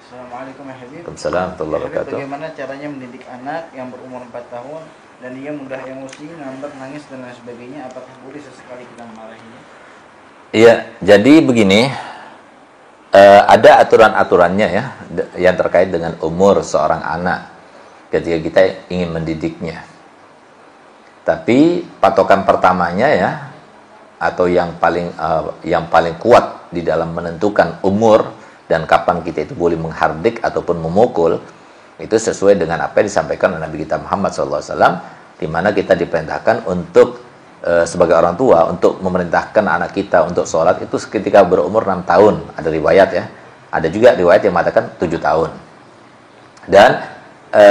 Assalamualaikum ya Habib. Waalaikumsalam warahmatullahi Habib, wabarakatuh. bagaimana caranya mendidik anak yang berumur 4 tahun dan dia mudah emosi, ngambek, nangis dan lain sebagainya? Apakah boleh sesekali kita memarahinya? Iya, jadi begini, ada aturan-aturannya ya, yang terkait dengan umur seorang anak ketika kita ingin mendidiknya. Tapi patokan pertamanya ya, atau yang paling kuat di dalam menentukan umur dan kapan kita itu boleh menghardik ataupun memukul, itu sesuai dengan apa yang disampaikan oleh Nabi kita Muhammad SAW, di mana kita diperintahkan untuk sebagai orang tua untuk memerintahkan anak kita untuk sholat itu ketika berumur 6 tahun. Ada riwayat ya, ada juga riwayat yang mengatakan 7 tahun. Dan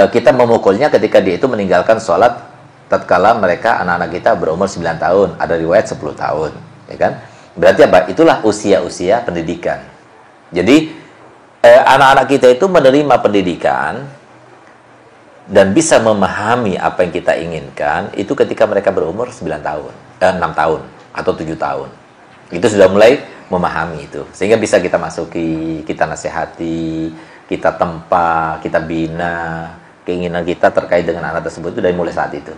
kita memukulnya ketika dia itu meninggalkan sholat tatkala mereka, anak-anak kita berumur 9 tahun. Ada riwayat 10 tahun, ya kan? Berarti apa? Itulah usia-usia pendidikan. Jadi anak-anak kita itu menerima pendidikan dan bisa memahami apa yang kita inginkan itu ketika mereka berumur 9 tahun, 6 tahun atau 7 tahun. Itu sudah mulai memahami itu. Sehingga bisa kita masuki, kita nasihati, kita tempa, kita bina keinginan kita terkait dengan anak tersebut itu dari mulai saat itu.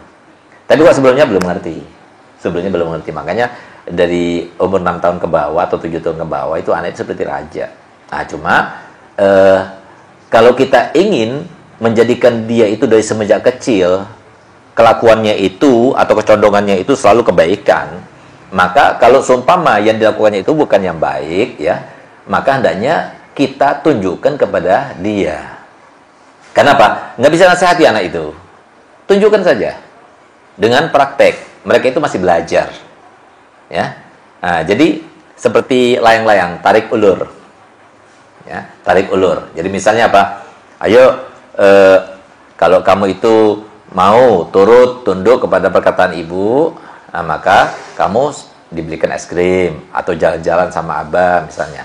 Tapi kok sebelumnya belum mengerti. Sebelumnya belum mengerti. Makanya dari umur 6 tahun ke bawah atau 7 tahun ke bawah itu anak itu seperti raja. Nah, cuma kalau kita ingin menjadikan dia itu dari semenjak kecil kelakuannya itu atau kecondongannya itu selalu kebaikan, maka kalau seumpama yang dilakukannya itu bukan yang baik ya, maka hendaknya kita tunjukkan kepada dia. Kenapa? Nggak bisa nasihati anak itu. Tunjukkan saja dengan praktek. Mereka itu masih belajar. Ya. Nah, jadi seperti layang-layang, tarik ulur. Ya, tarik ulur. Jadi misalnya apa? Ayo, kalau kamu itu mau turut tunduk kepada perkataan ibu, nah, maka kamu dibelikan es krim atau jalan-jalan sama abah misalnya.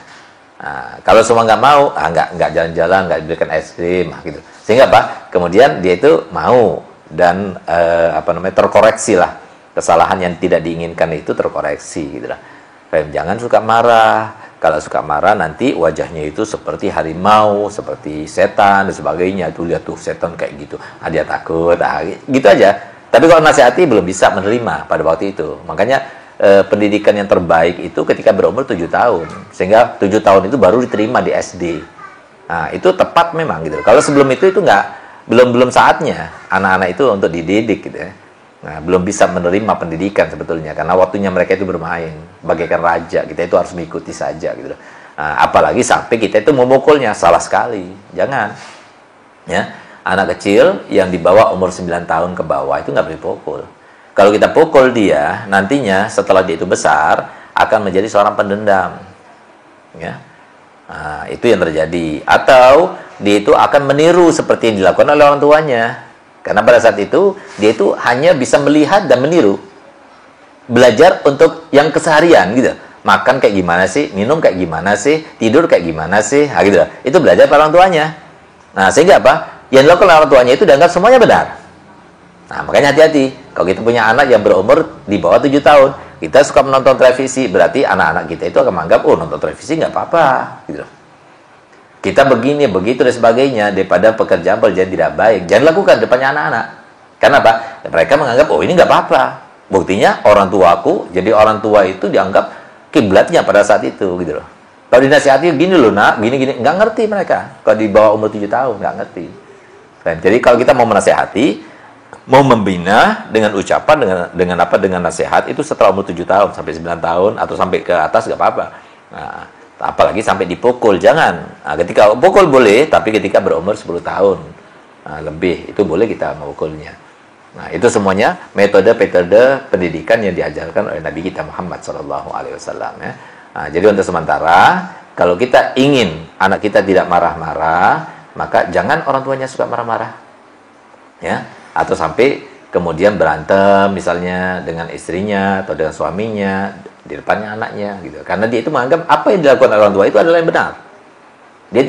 Nah, kalau semua nggak mau, nggak jalan-jalan, nggak dibelikan es krim, gitu. Sehingga apa? Kemudian dia itu mau dan terkoreksi lah, kesalahan yang tidak diinginkan itu terkoreksi, gitu lah. Jangan suka marah. Kalau suka marah nanti wajahnya itu seperti harimau, seperti setan dan sebagainya. Tuh lihat tuh setan kayak gitu. Dia takut, gitu aja. Tapi kalau nasihati belum bisa menerima pada waktu itu. Makanya pendidikan yang terbaik itu ketika berumur 7 tahun. Sehingga 7 tahun itu baru diterima di SD. Nah, itu tepat memang gitu. Kalau sebelum itu belum saatnya anak-anak itu untuk dididik gitu ya. Nah, belum bisa menerima pendidikan sebetulnya karena waktunya mereka itu bermain bagaikan raja. Kita itu harus mengikuti saja gitu. Nah, apalagi sampai kita itu memukulnya, salah sekali. Jangan. Ya, anak kecil yang di bawah umur 9 tahun ke bawah itu nggak boleh pukul. Kalau kita pukul dia, nantinya setelah dia itu besar akan menjadi seorang pendendam. Ya. Nah, itu yang terjadi. Atau dia itu akan meniru seperti yang dilakukan oleh orang tuanya. Karena pada saat itu, dia itu hanya bisa melihat dan meniru. Belajar untuk yang keseharian gitu. Makan kayak gimana sih, minum kayak gimana sih, tidur kayak gimana sih, gitu. Itu belajar pada orang tuanya. Nah, sehingga apa? Yang dilakukan oleh orang tuanya itu dianggap semuanya benar. Nah, makanya hati-hati. Kalau kita punya anak yang berumur di bawah 7 tahun, kita suka menonton televisi, berarti anak-anak kita itu akan menganggap, oh nonton televisi nggak apa-apa, gitu. Kita begini, begitu, dan sebagainya, daripada pekerjaan tidak baik. Jangan lakukan depannya anak-anak. Karena apa? Mereka menganggap, oh ini nggak apa-apa. Buktinya orang tuaku, jadi orang tua itu dianggap kiblatnya pada saat itu, gitu loh. Kalau dinasihati, gini loh nak, gini-gini, nggak ngerti mereka. Kalau di bawah umur 7 tahun, nggak ngerti. Dan jadi kalau kita mau menasihati, mau membina dengan ucapan, dengan nasihat, itu setelah umur 7 tahun, sampai 9 tahun, atau sampai ke atas, nggak apa-apa. Nah, apalagi sampai dipukul, jangan. Nah, ketika pukul boleh, tapi ketika berumur 10 tahun lebih, itu boleh kita memukulnya. Nah, itu semuanya metode-metode pendidikan yang diajarkan oleh Nabi kita Muhammad SAW. Ya. Nah, jadi untuk sementara, kalau kita ingin anak kita tidak marah-marah, maka jangan orang tuanya suka marah-marah. Ya, atau sampai kemudian berantem misalnya dengan istrinya atau dengan suaminya di depannya anaknya gitu. Karena dia itu menganggap apa yang dilakukan oleh orang tua itu adalah yang benar. Dia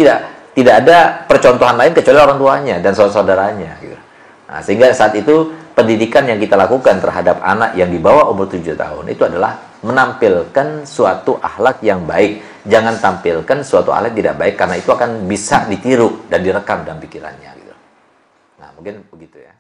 tidak ada percontohan lain kecuali orang tuanya dan saudara-saudaranya gitu. Nah, sehingga saat itu pendidikan yang kita lakukan terhadap anak yang di bawah umur 7 tahun itu adalah menampilkan suatu akhlak yang baik. jangan tampilkan suatu hal yang tidak baik karena itu akan bisa ditiru dan direkam dalam pikirannya gitu. Nah, mungkin begitu ya.